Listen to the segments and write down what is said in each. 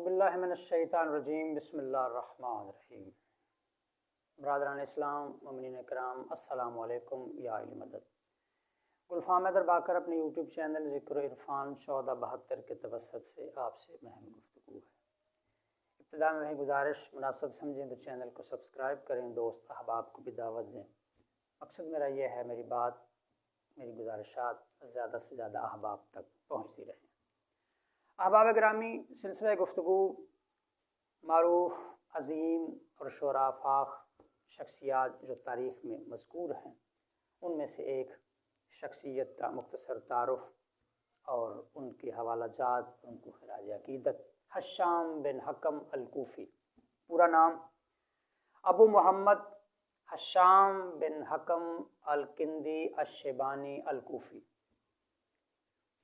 باللہ من الشیطان الرجیم بسم اللہ الرحمن الرحیم۔ برادران اسلام، مومنین کرام، السلام علیکم یا علی مدد۔ گلفام حیدر باقر اپنے یوٹیوب چینل ذکر و عرفان 1472 کے توسط سے آپ سے مہم گفتگو ہے۔ ابتدا میں وہی گزارش مناسب سمجھیں تو چینل کو سبسکرائب کریں، دوست احباب کو بھی دعوت دیں۔ مقصد میرا یہ ہے میری بات، میری گزارشات زیادہ سے زیادہ احباب تک پہنچتی رہیں۔ احباب گرامی، سلسلہ گفتگو معروف، عظیم اور شعراء فاخ شخصیات جو تاریخ میں مذکور ہیں، ان میں سے ایک شخصیت کا مختصر تعارف اور ان کے حوالہ جات، ان کو خراج عقیدت۔ حشام بن حکم الکوفی، پورا نام ابو محمد حشام بن حکم الکندی الشیبانی الکوفی،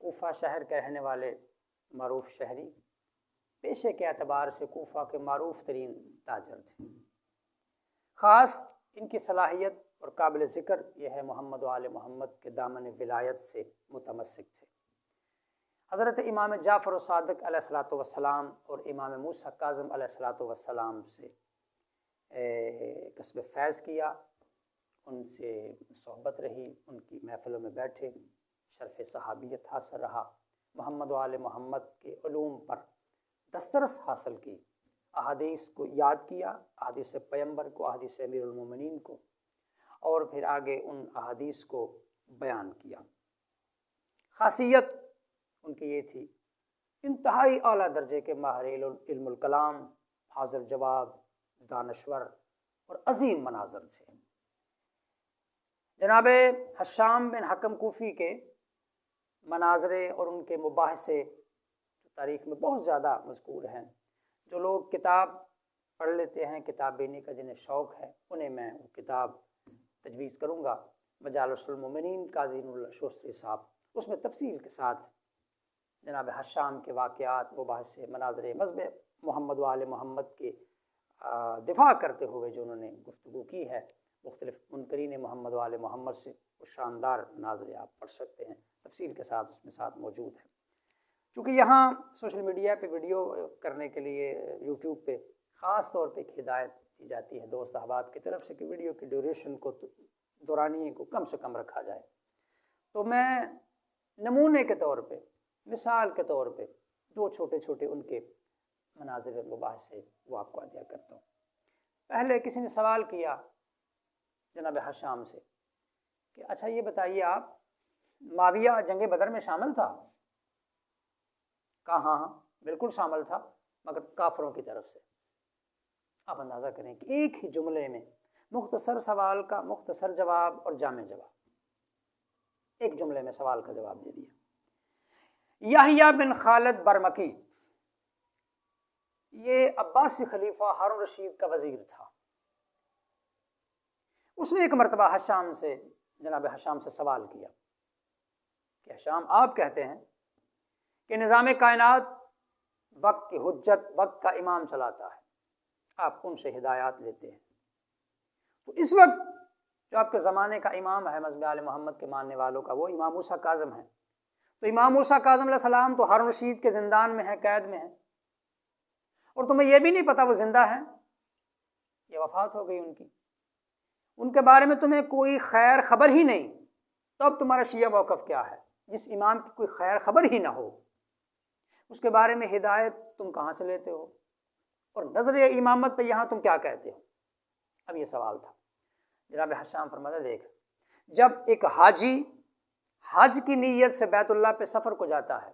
کوفہ شہر کے رہنے والے معروف شہری، پیشے کے اعتبار سے کوفہ کے معروف ترین تاجر تھے۔ خاص ان کی صلاحیت اور قابل ذکر یہ ہے محمد و آل محمد کے دامن ولایت سے متمسک تھے۔ حضرت امام جعفر صادق علیہ الصلوۃ والسلام اور امام موسیٰ کاظم علیہ الصلوۃ والسلام سے کسب فیض کیا، ان سے صحبت رہی، ان کی محفلوں میں بیٹھے، شرف صحابیت حاصل رہا، محمد و آل محمد کے علوم پر دسترس حاصل کی، احادیث کو یاد کیا، احادیث پیمبر کو، احادیث امیر المومنین کو، اور پھر آگے ان احادیث کو بیان کیا۔ خاصیت ان کی یہ تھی، انتہائی اعلیٰ درجے کے ماہر علم الکلام، حاضر جواب، دانشور اور عظیم مناظر تھے۔ جناب حشام بن حکم کوفی کے مناظرے اور ان کے مباحثے تاریخ میں بہت زیادہ مذکور ہیں۔ جو لوگ کتاب پڑھ لیتے ہیں، کتاب بینی کا جنہیں شوق ہے، انہیں میں وہ کتاب تجویز کروں گا، مجالس المومنین قاضی نور اللہ شوستری صاحب، اس میں تفصیل کے ساتھ جناب حشام کے واقعات، مباحثے، مناظرے، مذہب محمد و آل محمد کے دفاع کرتے ہوئے جو انہوں نے گفتگو کی ہے مختلف منکرین محمد و آل محمد سے، وہ شاندار مناظرے آپ پڑھ سکتے ہیں، تفصیل کے ساتھ اس میں ساتھ موجود ہے۔ چونکہ یہاں سوشل میڈیا پہ ویڈیو کرنے کے لیے یوٹیوب پہ خاص طور پہ ایک ہدایت دی جاتی ہے دوست احباب کی طرف سے کہ ویڈیو کی ڈیوریشن کو، دورانیے کو کم سے کم رکھا جائے، تو میں نمونے کے طور پہ، مثال کے طور پہ دو چھوٹے چھوٹے ان کے مناظر مباحثے وہ آپ کو عطیہ کرتا ہوں۔ پہلے کسی نے سوال کیا جناب حشام سے کہ اچھا یہ بتائیے آپ، معاویہ جنگ بدر میں شامل تھا؟ کہا ہاں ہاں بالکل شامل تھا، مگر کافروں کی طرف سے۔ آپ اندازہ کریں کہ ایک ہی جملے میں مختصر سوال کا مختصر جواب اور جامع جواب، ایک جملے میں سوال کا جواب دے دیا۔ یحییٰ بن خالد برمکی، یہ عباسی خلیفہ ہارون رشید کا وزیر تھا۔ اس نے ایک مرتبہ حشام سے، جناب حشام سے سوال کیا کہ حشام، آپ کہتے ہیں کہ نظام کائنات وقت کی حجت، وقت کا امام چلاتا ہے، آپ ان سے ہدایات لیتے ہیں، تو اس وقت جو آپ کے زمانے کا امام ہے مذہب آل محمد کے ماننے والوں کا، وہ امام موسیٰ کاظم ہے، تو امام موسیٰ کاظم علیہ السلام تو ہارون رشید کے زندان میں ہیں، قید میں ہیں، اور تمہیں یہ بھی نہیں پتا وہ زندہ ہیں، یہ وفات ہو گئی ان کی، ان کے بارے میں تمہیں کوئی خیر خبر ہی نہیں، تو اب تمہارا شیعہ موقف کیا ہے؟ جس امام کی کوئی خیر خبر ہی نہ ہو، اس کے بارے میں ہدایت تم کہاں سے لیتے ہو؟ اور نظر امامت پہ یہاں تم کیا کہتے ہو؟ اب یہ سوال تھا۔ جناب حشام فرماتا، دیکھ، جب ایک حاجی حج کی نیت سے بیت اللہ پہ سفر کو جاتا ہے،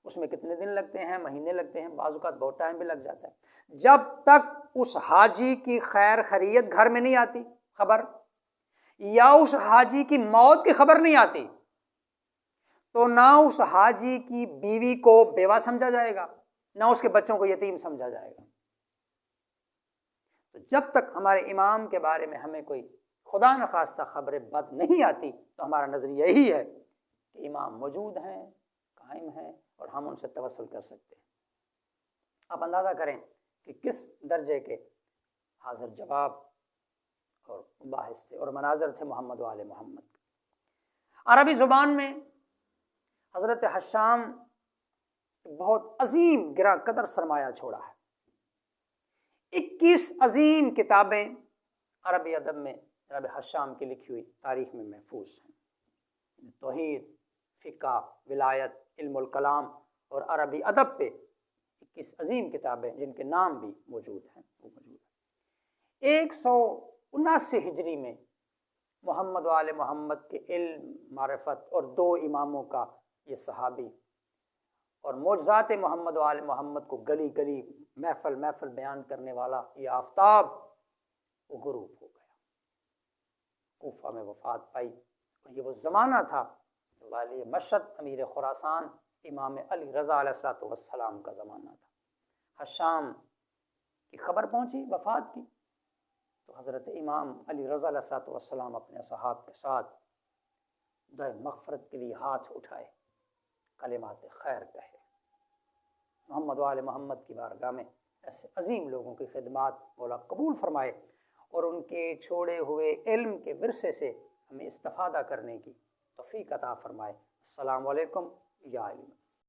اس میں کتنے دن لگتے ہیں، مہینے لگتے ہیں، بعض اوقات بہت ٹائم بھی لگ جاتا ہے، جب تک اس حاجی کی خیر خیریت گھر میں نہیں آتی خبر، یا اس حاجی کی موت کی خبر نہیں آتی، تو نہ اس حاجی کی بیوی کو بیوہ سمجھا جائے گا، نہ اس کے بچوں کو یتیم سمجھا جائے گا۔ تو جب تک ہمارے امام کے بارے میں ہمیں کوئی خدا نخواستہ خبر بد نہیں آتی، تو ہمارا نظریہ یہی ہے کہ امام موجود ہیں، قائم ہیں، اور ہم ان سے توسل کر سکتے ہیں۔ آپ اندازہ کریں کہ کس درجے کے حاضر جواب اور مباحث تھے اور مناظر تھے محمد و آل محمد۔ عربی زبان میں حضرت حشام بہت عظیم گراں قدر سرمایہ چھوڑا ہے۔ 21 عظیم کتابیں عربی ادب میں جناب حشام کی لکھی ہوئی تاریخ میں محفوظ ہیں۔ توحید، فقہ، ولایت، علم الکلام اور عربی ادب پہ 21 عظیم کتابیں جن کے نام بھی موجود ہیں وہ موجود ہیں۔ 179 ہجری میں محمد و آل محمد کے علم، معرفت اور 2 اماموں کا یہ صحابی اور معجزات محمد و آل محمد کو گلی گلی محفل محفل بیان کرنے والا یہ آفتاب وہ غروب ہو گیا، کوفہ میں وفات پائی۔ اور یہ وہ زمانہ تھا والی مشہد امیر خراسان امام علی رضا علیہ السلام کا زمانہ تھا۔ حشام کی خبر پہنچی وفات کی تو حضرت امام علی رضا علیہ السلام اپنے اصحاب کے ساتھ دعائے مغفرت کے لیے ہاتھ اٹھائے، کلمات خیر کہے۔ محمد و آل محمد کی بارگاہ میں ایسے عظیم لوگوں کی خدمات مولا قبول فرمائے اور ان کے چھوڑے ہوئے علم کے ورثے سے ہمیں استفادہ کرنے کی توفیق عطا فرمائے۔ السلام علیکم یا علم۔